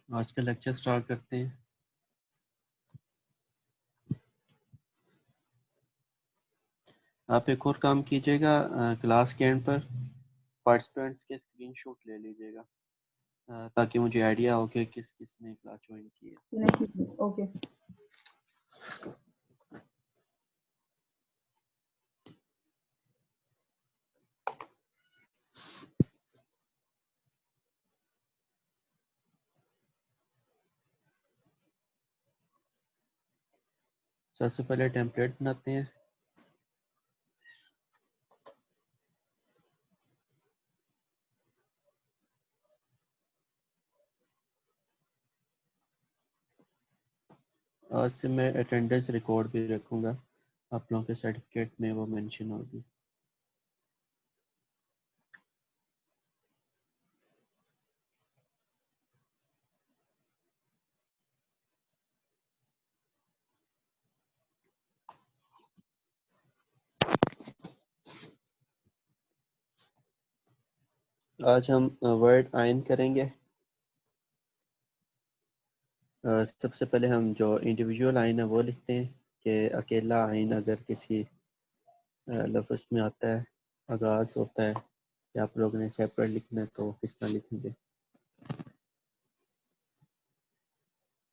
आज का lecture start करते हैं। आप एक और काम कीजिएगा, क्लास के एंड पर पार्टिसिपेंट्स के स्क्रीनशॉट ले लीजिएगा, ताकि मुझे आइडिया हो कि किस किस ने क्लास ज्वाइन की है। नहीं, ओके। सबसे पहले टेम्पलेट बनाते हैं। आज से मैं अटेंडेंस रिकॉर्ड भी रखूँगा, आप लोगों के सर्टिफिकेट में वो मेंशन होगी। आज हम वर्ड आइन करेंगे। सबसे पहले हम जो इंडिविजुअल आइन है वो लिखते हैं कि अकेला आइन अगर किसी लफ्ज़ में आता है, आगाज़ होता है, या आप लोगों ने सेपरेट लिखना है तो किस तरह लिखेंगे।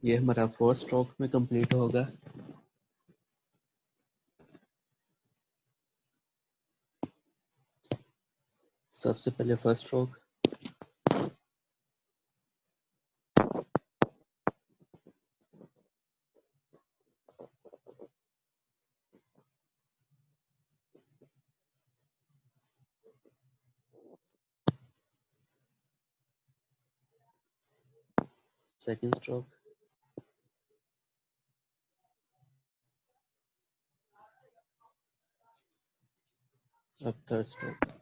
ये हमारा फर्स्ट स्ट्रोक में कंप्लीट होगा। सबसे पहले फर्स्ट स्ट्रोक, सेकंड स्ट्रोक, अब थर्ड स्ट्रोक।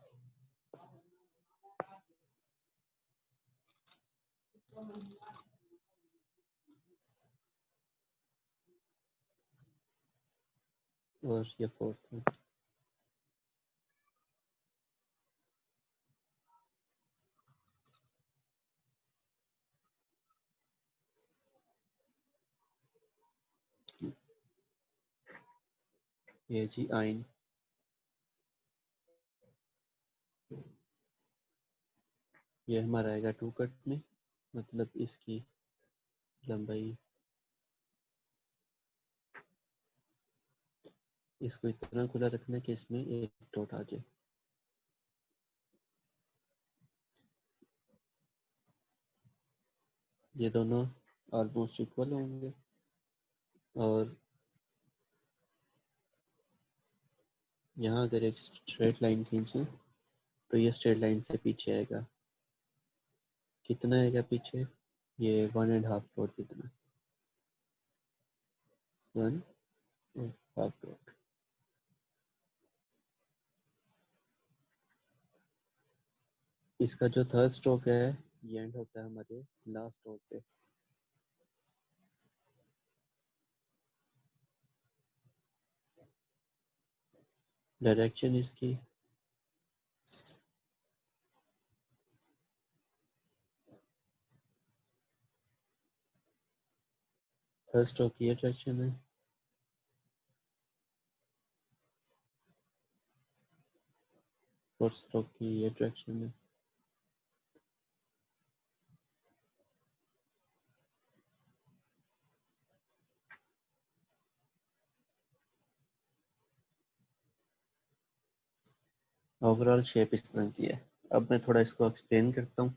और ये फोर्थ है। ये जी आइन, ये हमारा आएगा 2 कट में, मतलब इसकी लंबाई, इसको इतना खुला रखना कि इसमें एक डॉट आ जाए। ये दोनों ऑलमोस्ट इक्वल होंगे, और यहाँ अगर एक स्ट्रेट लाइन खींचें तो ये स्ट्रेट लाइन से पीछे आएगा। कितना आएगा पीछे? ये 1.5 डॉट कितना, 1.5 डॉट। इसका जो थर्ड स्ट्रोक है ये एंड होता है हमारे लास्ट डॉट पे। डायरेक्शन इसकी थर्ड स्ट्रोक की ये डायरेक्शन है, फोर्थ स्ट्रोक की ये डायरेक्शन है। ओवरऑल शेप इस तरह की है। अब मैं थोड़ा इसको एक्सप्लेन करता हूँ।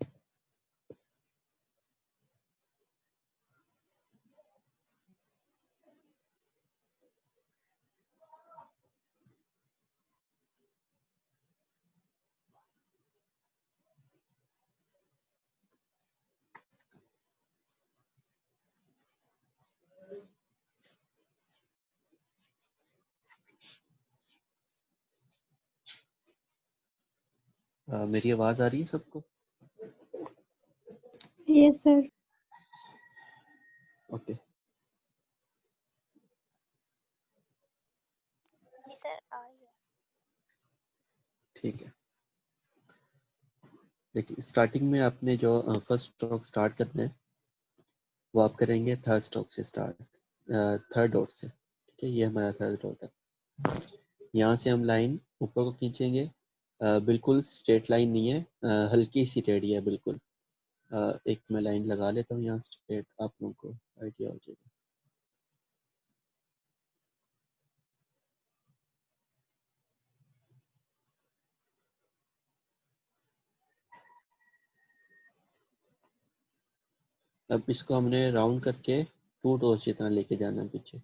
मेरी आवाज़ आ रही है सबको? Yes sir. ओके। ठीक है, देखिए स्टार्टिंग में आपने जो फर्स्ट स्ट्रोक स्टार्ट करना है, वो आप करेंगे थर्ड स्ट्रोक से स्टार्ट, थर्ड डॉट से। ठीक है, ये हमारा थर्ड डॉट है। यहाँ से हम लाइन ऊपर को खींचेंगे, बिल्कुल स्ट्रेट लाइन नहीं है, हल्की सी टेढ़ी है बिल्कुल। एक मैं लाइन लगा लेता हूँ यहाँ स्ट्रेट, आप लोगों को आइडिया हो जाएगा। अब इसको हमने राउंड करके टू डॉट्स जितना लेके जाना है पीछे।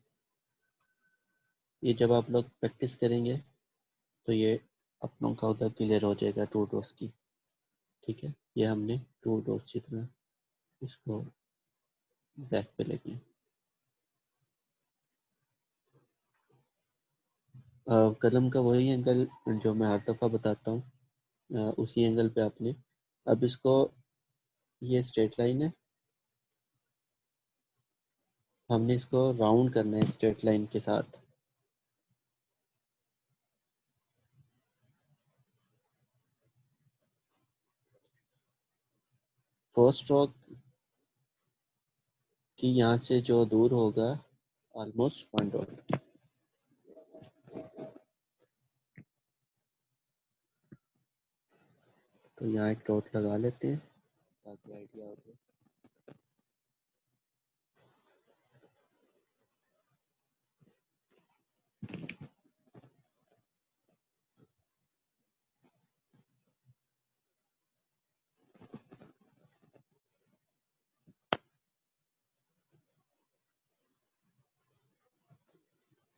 ये जब आप लोग प्रैक्टिस करेंगे तो ये आप लोगों का उधर क्लियर हो जाएगा टू डॉट्स की। ठीक है, ये हमने टू डॉट्स जितना इसको बैक पे लेके, कलम का वही एंगल जो मैं हर दफ़ा बताता हूँ, उसी एंगल पे आपने, अब इसको, ये स्ट्रेट लाइन है, हमने इसको राउंड करना है स्ट्रेट लाइन के साथ। फर्स्ट स्ट्रोक की यहाँ से जो दूर होगा ऑलमोस्ट वन डॉट, तो यहाँ एक डॉट लगा लेते हैं ताकि आइडिया हो जाए।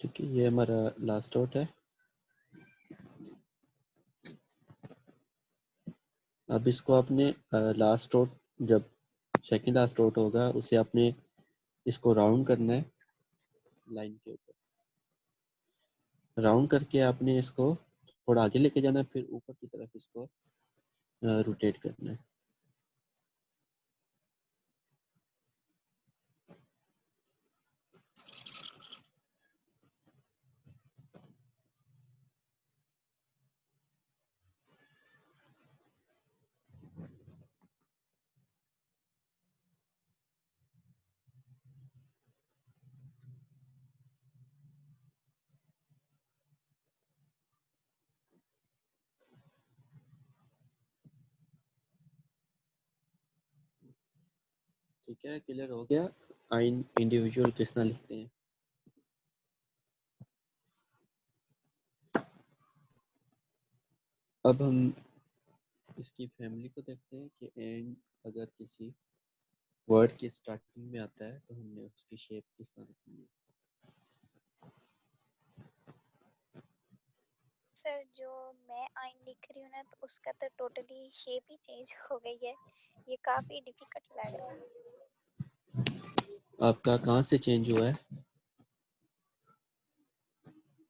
ठीक है, ये हमारा लास्ट डॉट है। अब इसको आपने लास्ट डॉट, जब सेकंड लास्ट डॉट होगा उसे आपने इसको राउंड करना है लाइन के ऊपर। राउंड करके आपने इसको थोड़ा आगे लेके जाना है, फिर ऊपर की तरफ इसको रोटेट करना है। ठीक है, क्लियर हो गया आइन इंडिविजुअल किस तरह लिखते हैं। अब हम इसकी फैमिली को देखते हैं कि एंड अगर किसी वर्ड की स्टार्टिंग में आता है तो हमने उसकी शेप किस तरह रखनी है। सर जो मैं आइन लिख रही हूँ ना, तो उसका तो टोटली शेप ही चेंज हो गई है। ये काफी डिफिकल्ट लग रहा है। आपका कहाँ से चेंज हुआ है?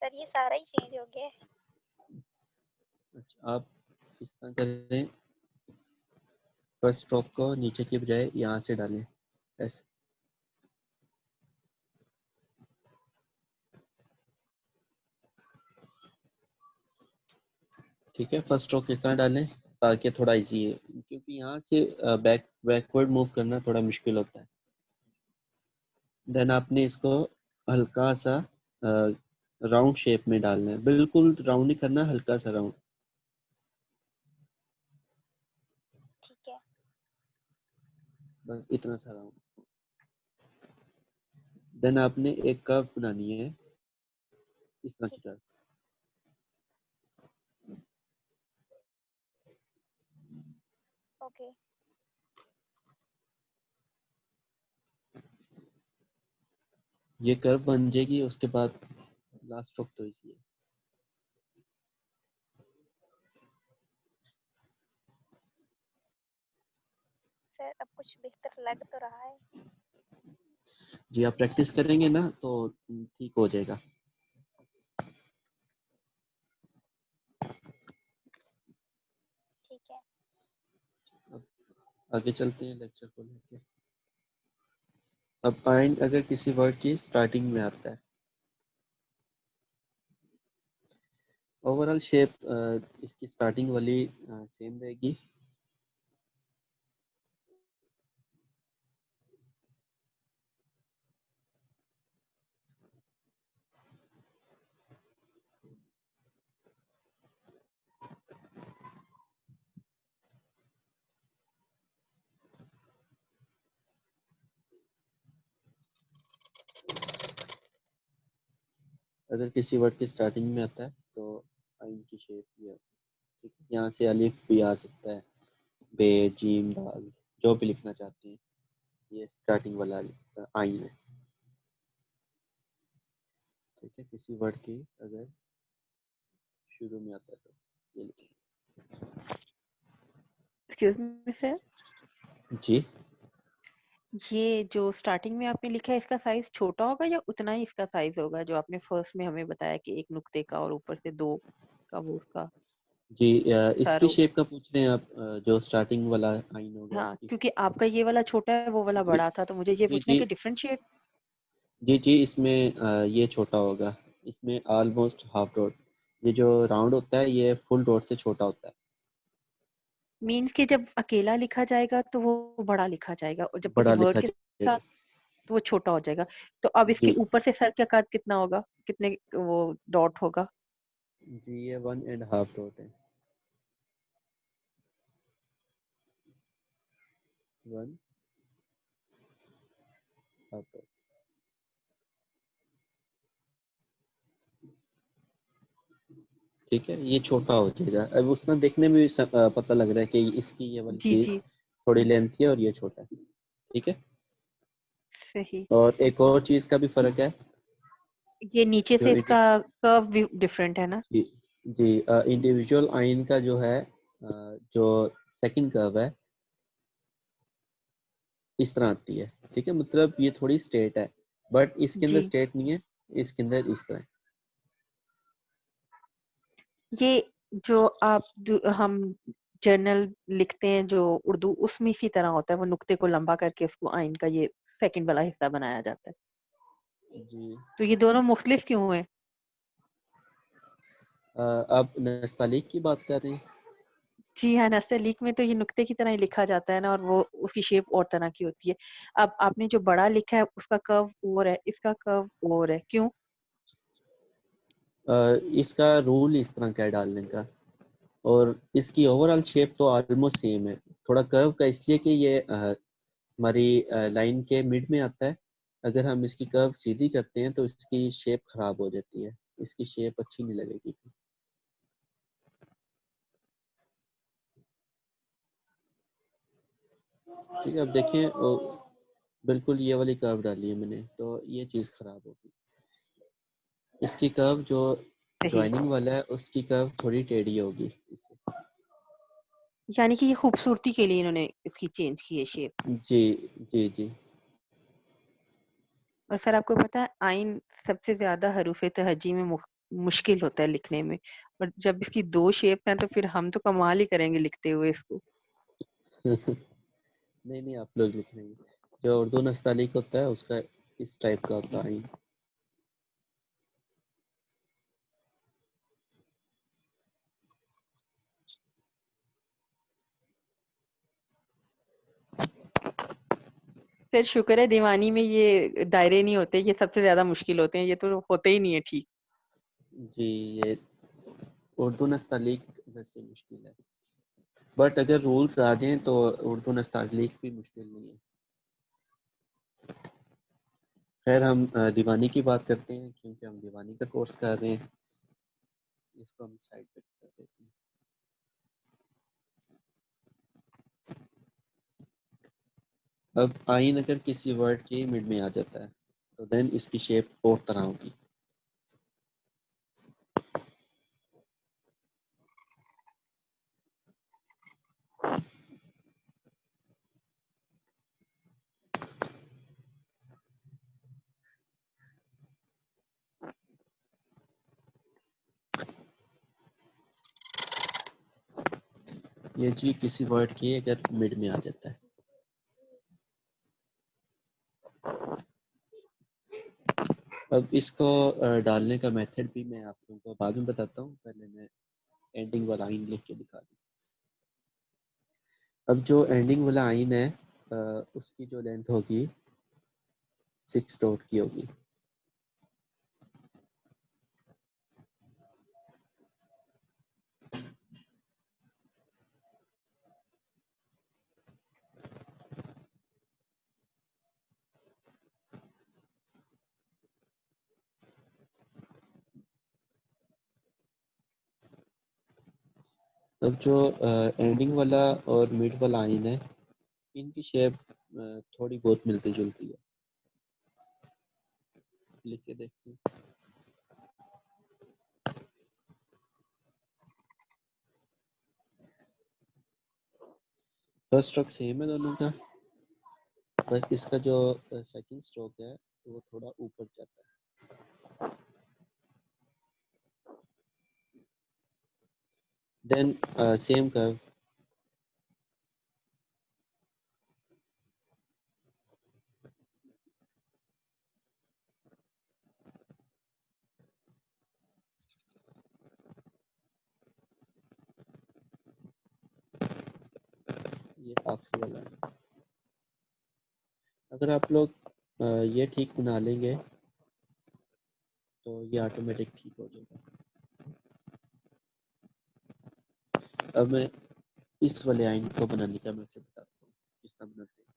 सर ये सारा ही चेंज हो गया है। अच्छा, आप इस तरह करें, फर्स्ट स्ट्रोक को नीचे की बजाय यहाँ से डालें ऐसे। ठीक है, फर्स्ट स्ट्रोक इस तरह डालें ताकि थोड़ा इजी है, क्योंकि यहाँ से बैकवर्ड मूव करना थोड़ा मुश्किल होता है। देन आपने इसको हल्का सा राउंड शेप में डालना है, बिल्कुल राउंड नहीं करना, हल्का सा राउंड, ठीक है। बस इतना सा राउंड। देन आपने एक कर्व बनानी है इस तरह की ठीक। कर्व। ओके। ये कर्व बन जाएगी, उसके बाद लास्ट स्ट्रोक तो इसी है। सर अब कुछ बेहतर लग तो रहा है। जी, आप प्रैक्टिस करेंगे ना तो ठीक हो जाएगा। ठीक है। अब आगे चलते हैं लेक्चर को लेके। अब पॉइंट अगर किसी वर्ड की स्टार्टिंग में आता है, ओवरऑल शेप इसकी स्टार्टिंग वाली सेम रहेगी। अगर किसी वर्ड के स्टार्टिंग में आता है तो आइन की शेप ये है, ठीक है। यहाँ से अलिफ भी आ सकता है, बे, जीम, दाल, जो भी लिखना चाहते हैं, ये स्टार्टिंग वाला आइन है, ठीक है। किसी वर्ड की अगर शुरू में आता है तो ये लिखें। एक्सक्यूज मी सर, जी, ये जो स्टार्टिंग में आपने लिखा है इसका साइज छोटा होगा या उतना ही इसका साइज होगा जो आपने फर्स्ट में हमें बताया कि एक नुक्ते का और ऊपर से दो का वो उसका जी, सर इसकी होगा? शेप का पूछ रहे हैं आप? जो स्टार्टिंग वाला आइन होगा हाँ, उसकी। क्योंकि आपका ये वाला छोटा है वो वाला जी बड़ा था, तो मुझे ये जी पूछना है जी कि डिफरेंशिएट। जी जी, इसमें ये छोटा होगा, इसमें ऑलमोस्ट हाफ डॉट, ये जो राउंड होता है ये फुल डॉट से छोटा होता है। मीन्स कि जब अकेला लिखा जाएगा तो वो बड़ा लिखा जाएगा और जब किसी बड़ा वर्ड लिखा के जाएगा। साथ तो वो छोटा हो जाएगा। तो अब इसके जी ऊपर से सर का कद कितना होगा, कितने वो डॉट होगा? जी, ये 1.5 डॉट है, 1.5 डॉट। ठीक है, ये छोटा हो जाएगा। अब उसमें देखने में भी पता लग रहा है कि इसकी ये वाली जी चीज जी, थोड़ी लेंथी है और ये छोटा है, ठीक है। सही। और एक और चीज का भी फर्क है, ये नीचे जो से इसका कर्व भी डिफरेंट है ना? जी जी, इंडिविजुअल आइन का जो है, जो सेकंड कर्व है, इस तरह आती है, ठीक है। मतलब ये थोड़ी स्ट्रेट है, बट इसके अंदर जी, स्ट्रेट नहीं है, इसके अंदर इस तरह है। ये जो आप हम जर्नल लिखते हैं जो उर्दू, उसमें इसी तरह होता है, वो नुक्ते को लंबा करके उसको आइन का ये सेकंड वाला हिस्सा बनाया जाता है। जी, तो ये दोनों मुख्तलिफ क्यों हुए? आप नस्तालीक की बात कर रहे हैं? जी हाँ, नस्तलीक में तो ये नुक्ते की तरह ही लिखा जाता है ना, और वो उसकी शेप और तरह की होती है। अब आपने जो बड़ा लिखा है उसका कर्व और है, इसका कर्व और है, क्यों? इसका रूल इस तरह का है डालने का, और इसकी ओवरऑल शेप तो ऑलमोस्ट सेम है। थोड़ा कर्व का इसलिए कि ये हमारी लाइन के मिड में आता है। अगर हम इसकी कर्व सीधी करते हैं तो इसकी शेप खराब हो जाती है, इसकी शेप अच्छी नहीं लगेगी। ठीक है, अब देखिए, बिल्कुल ये वाली कर्व डाली है मैंने, तो ये चीज़ खराब होगी। इसकी कर्व जो सही। ज्वाइनिंग वाला है उसकी कर्व थोड़ी टेढ़ी होगी इससे। यानी कि ये खूबसूरती के लिए इन्होंने इसकी चेंज की है शेप। जी जी जी। और सर आपको पता है आइन सबसे ज्यादा हरूफ तहजी में मुश्किल होता है लिखने में, और जब इसकी दो शेप हैं तो फिर हम तो कमाल ही करेंगे लिखते हुए इसको। नहीं नहीं, आप लोग लिख लेंगे। जो उर्दू नस्तालीक होता है उसका इस टाइप का होता है। फिर शुक्र है दीवानी में ये दायरे नहीं होते, ये सबसे ज्यादा मुश्किल होते हैं, ये तो होते ही नहीं है ठीक। जी, ये उर्दू नस्तालीक वैसे मुश्किल है, बट अगर रूल्स आ जाएं तो उर्दू नस्तालीक भी मुश्किल नहीं है। खैर, हम दीवानी की बात करते हैं, क्योंकि हम दीवानी का कोर्स कर रहे हैं। इसको हम साइड पे कर देते हैं। अब आइन अगर किसी वर्ड के मिड में आ जाता है तो देन इसकी शेप और तरह होगी। ये जी किसी वर्ड के अगर मिड में आ जाता है। अब इसको डालने का मेथड भी मैं आप लोगों को बाद में बताता हूँ, पहले मैं एंडिंग वाला आइन लिख के दिखा दूँ। अब जो एंडिंग वाला आइन है, उसकी जो लेंथ होगी 6 डॉट की होगी। अब जो एंडिंग वाला और मिड वाला आइन है, इनकी शेप थोड़ी बहुत मिलती जुलती है। लिख के देखते हैं। फर्स्ट स्ट्रोक सेम है दोनों का, बस इसका जो सेकंड स्ट्रोक है वो थोड़ा ऊपर जाता है। देन सेम कर्व, ये आखिरी वाला है। अगर आप लोग ये ठीक बना लेंगे तो ये ऑटोमेटिक ठीक हो जाएगा। अब मैं इस वाले आइन को बनाने का मैं बताता हूँ किस तरह बनाते हैं।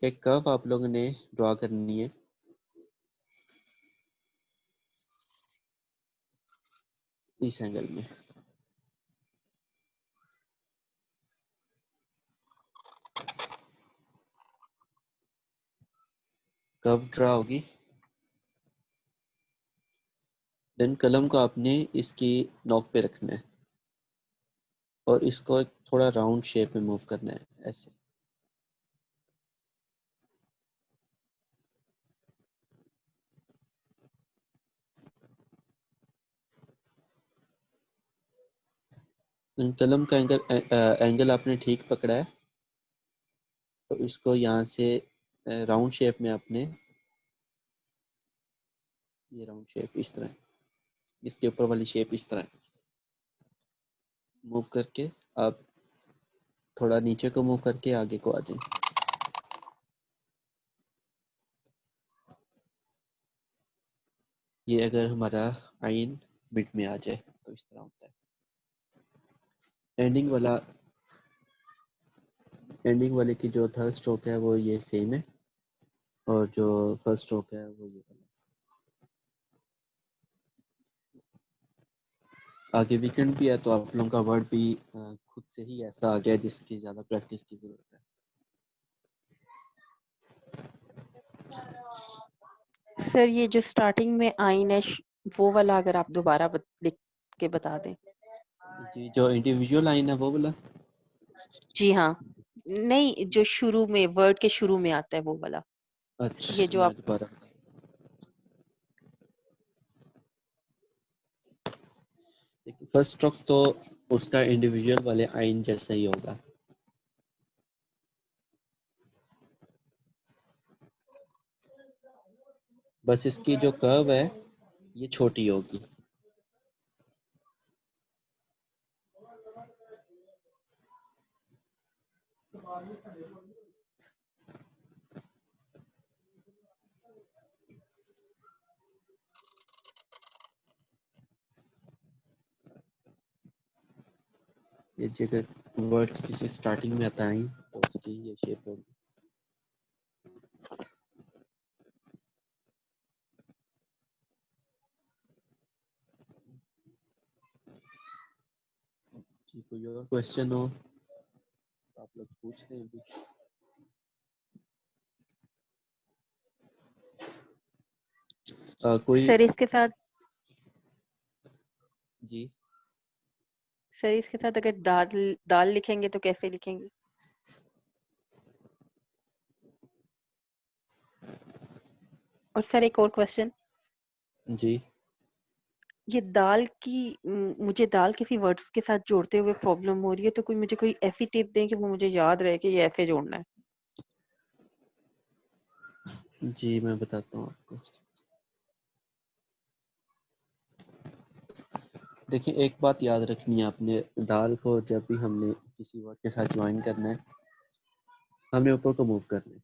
एक कर्व आप लोगों ने ड्रॉ करनी है। इस एंगल में कर्व ड्रॉ होगी। देन कलम को आपने इसकी नोक पे रखना है और इसको एक थोड़ा राउंड शेप में मूव करना है ऐसे। कलम का एंगल आपने ठीक पकड़ा है तो इसको यहाँ से राउंड शेप में आपने, ये राउंड शेप इस तरह, इसके ऊपर वाली शेप इस तरह मूव करके आप थोड़ा नीचे को मूव करके आगे को आ जाए। ये अगर हमारा आइन मिड में आ जाए तो इस तरह होता है। एंडिंग वाले की जो थर्ड स्ट्रोक है वो ये सेम है और जो फर्स्ट स्ट्रोक है वो ये वाला। आगे वीकेंड भी है तो आप लोगों का वर्ड भी खुद से ही ऐसा आ गया जिसकी ज़्यादा प्रैक्टिस की ज़रूरत है। सर ये जो स्टार्टिंग में आइन है वो वाला अगर आप दोबारा लिख के बता दें। जी, जो इंडिविजुअल लाइन है वो वाला। जी हाँ, नहीं जो शुरू में वर्ड के शुरू में आता है वो वाला। ये अच्छा, जो मैं आप दोबारा देखिए, फर्स्ट स्ट्रोक तो उसका इंडिविजुअल वाले आइन जैसा ही होगा। बस इसकी जो कर्व है ये छोटी होगी। ये जगह वर्ड की किसी स्टार्टिंग में आता है तो उसकी ये शेप होगी। जी, कोई और क्वेश्चन हो तो आप लोग पूछ लें अभी। कोई सर इसके साथ जी, अगर दाल दाल लिखेंगे तो कैसे लिखेंगे? और सर एक और क्वेश्चन, जी, ये दाल की मुझे दाल किसी वर्ड्स के साथ जोड़ते हुए प्रॉब्लम हो रही है, तो मुझे कोई ऐसी टिप दें कि वो मुझे याद रहे कि ये ऐसे जोड़ना है। जी, मैं बताता हूँ आपको। देखिए, एक बात याद रखनी है आपने, दाल को जब भी हमने किसी वर्ड के साथ ज्वाइन करना है हमने ऊपर को मूव करना है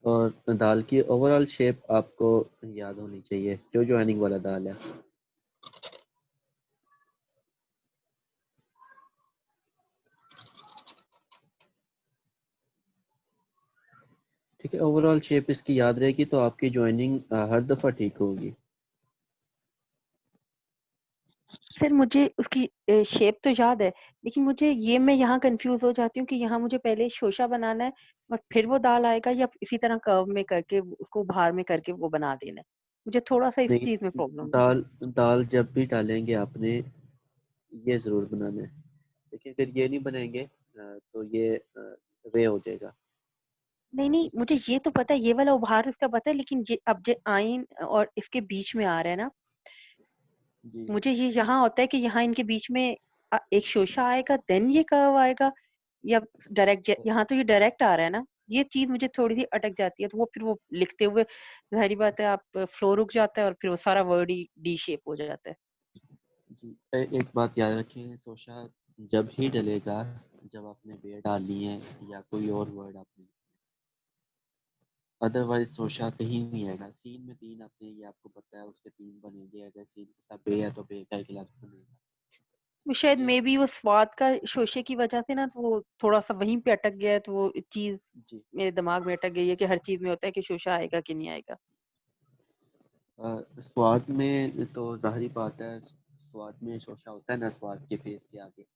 और दाल की ओवरऑल शेप आपको याद होनी चाहिए जो ज्वाइनिंग वाला दाल है। ठीक कि ओवरऑल शेप इसकी याद रहेगी तो आपकी ज्वाइनिंग हर दफ़ा ठीक होगी। सर मुझे उसकी शेप तो याद है, लेकिन मुझे ये मैं यहाँ कंफ्यूज हो जाती हूँ कि यहाँ मुझे पहले शोशा बनाना है और फिर वो दाल आएगा, या इसी तरह कर्व में करके उसको उभार में करके वो बना देना है। मुझे थोड़ा सा इस नहीं, चीज में प्रॉब्लम है। दाल दाल जब भी डालेंगे आपने ये ज़रूर बनाना है। देखिए अगर ये नहीं बनाएंगे तो ये वे हो जाएगा। नहीं नहीं, इस मुझे ये तो पता है, ये वाला उभार इसका पता है, लेकिन ये अब जो आइन और इसके बीच में आ रहा है ना, जी मुझे ये यहाँ होता है कि यहाँ इनके बीच में एक शोशा आएगा, देन ये कर्व आएगा, या डायरेक्ट यहाँ तो ये डायरेक्ट आ रहा है ना। ये चीज मुझे थोड़ी सी अटक जाती है, तो वो फिर वो लिखते हुए जाहिर बात है आप फ्लो रुक जाता है और फिर वो सारा वर्ड ही डी शेप हो जाता है। जी एक बात याद रखें, सोशा जब ही डलेगा जब आपने बे डाली है या कोई और वर्ड आपने, अदरवाइज सोशा कहीं नहीं आएगा। सीन में 3 आते हैं, ये आपको पता है, उसके 3 बनेंगे। अगर सीन के साथ बे है तो बे का एक लफ्ज बनेगा। वो शायद ये मे बी वो स्वाद का शोशे की वजह से ना, तो वो थोड़ा सा वहीं पे अटक गया है, तो वो चीज जी मेरे दिमाग में अटक गई है कि हर चीज में होता है कि शोशा आएगा कि नहीं आएगा। स्वाद में तो जाहिर बात है, स्वाद में शोशा होता है ना स्वाद के फेस के आगे।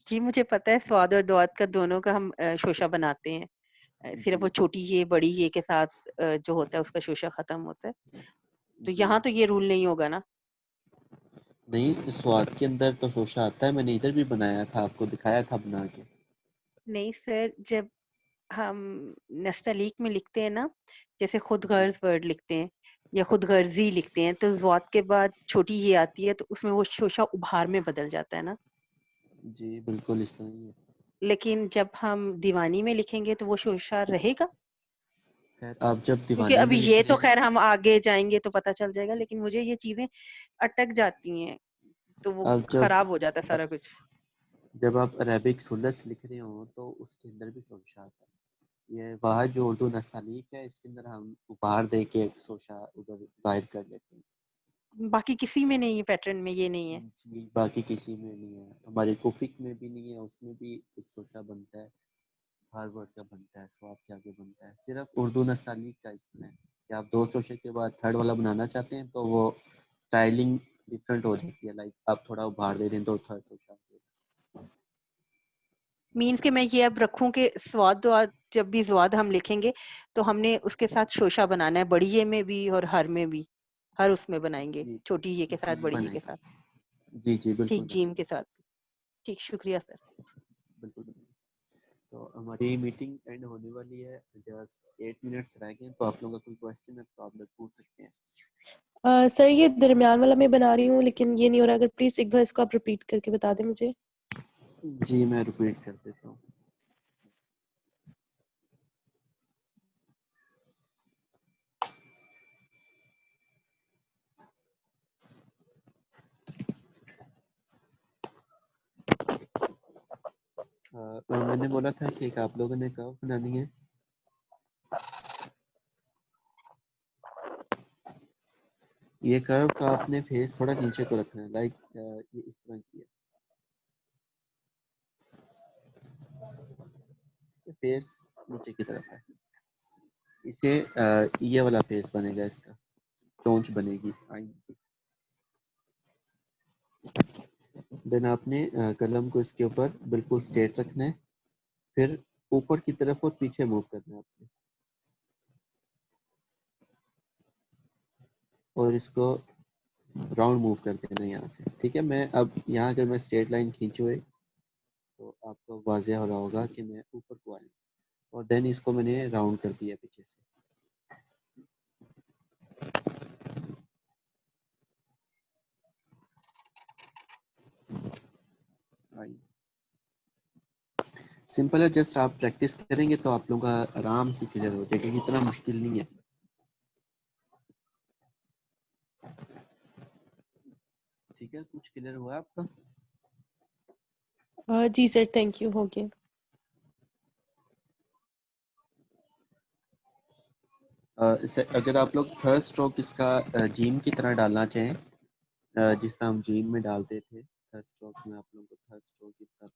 जी मुझे पता है, स्वाद और द्वाद का दोनों का हम शोशा बनाते हैं। सिर्फ वो जी छोटी ये बड़ी ये के साथ जो होता है उसका शोशा खत्म होता है। तो जी यहाँ तो ये रूल नहीं होगा ना। नहीं, स्वाद के अंदर तो शोशा आता है। मैंने इधर भी बनाया था, आपको दिखाया था बना के। नहीं सर, जब हम नस्तलीक में लिखते हैं ना, जैसे खुद जी गर्ज वर्ड लिखते हैं या खुद गर्जी लिखते हैं, तो ज़्वाद के बाद छोटी ये आती है, तो उसमें वो शोशा उभार में बदल जाता है ना। जी बिल्कुल इस तरह ही है। लेकिन जब हम दीवानी में लिखेंगे तो वो शोशा रहेगा। खैर आप जब क्योंकि दीवानी में अभी लिख ये रहे तो हैं, खैर हम आगे जाएंगे तो पता चल जाएगा, लेकिन मुझे ये चीजें अटक जाती हैं, तो वो आप खराब हो जाता है सारा कुछ। जब आप अरेबिक सुलस लिख रहे हो तो उसके अंदर भी शोशा आता है। ये बाहर जो उर्दू नस्तालीक है, इसके अंदर हम उपहार दे के शोशा उधर जाहिर कर लेते हैं। बाकी किसी में नहीं है, पैटर्न में ये नहीं है। जी बाकी किसी में नहीं है, हमारे कुफिक में भी नहीं है। उसमें भी एक शोशा बनता है, हर वर्ड का बनता है, स्वाद के आगे बनता है। सिर्फ उर्दू नस्तालीक का इसमें है कि आप 2 शोशे के बाद थर्ड वाला बनाना चाहते हैं तो वो स्टाइलिंग डिफरेंट हो जाती है। लाइक आप थोड़ा उभार दे दें तो थर्ड शोशा। मीन्स कि मैं ये अब रखूं कि स्वाद द्वाद, जब भी स्वाद हम लिखेंगे तो हमने उसके साथ शोशा बनाना है, बड़ी ये में भी और हर में भी, हर उसमें बनाएंगे, जी छोटी ये के साथ जी बड़ी ये के साथ। बनाएंगे। जी जी बिल्कुल ठीक, जीम बनाएंगे। के साथ। ठीक, शुक्रिया सर। बिल्कुल बनाएंगे। तो हमारी मीटिंग एंड होने वाली है, जस्ट 8 मिनट्स रह गए। तो आप लोगों का कोई क्वेश्चन है तो आप लोग पूछ सकते हैं। सर ये दरमियान वाला मैं बना रही हूँ, लेकिन ये नहीं हो रहा। अगर प्लीज एक बार इसको आप रिपीट करके बता दें मुझे। जी मैं रिपीट कर देता हूँ। मैंने बोला था कि आप लोगों ने कर्व बनानी है। ये कर्व का आपने फेस थोड़ा नीचे को रखना है, लाइक ये इस तरह की है। फेस नीचे की तरफ है, इसे ये वाला फेस बनेगा, इसका चोंच बनेगी आई की। देन आपने कलम को इसके ऊपर बिल्कुल स्ट्रेट रखना है, फिर ऊपर की तरफ और पीछे मूव करना है आपने, और इसको राउंड मूव कर देना है यहाँ से। ठीक है, मैं अब यहाँ अगर मैं स्ट्रेट लाइन खींची हुई तो आपको वाज़ेह हो रहा होगा कि मैं ऊपर को आया, और देन इसको मैंने राउंड कर दिया पीछे से। सिंपल है, जस्ट आप प्रैक्टिस करेंगे तो आप लोगों का आराम से क्लियर हो जाएगा, इतना मुश्किल नहीं है। ठीक है, कुछ क्लियर हुआ आपका? जी सर, थैंक यू, हो गया। अगर आप लोग थर्ड स्ट्रोक इसका जीम की तरह डालना चाहें, जिस तरह हम जीम में डालते थे, थर्ड स्ट्रोक में आप लोगों को थर्ड स्ट्रोक की तरह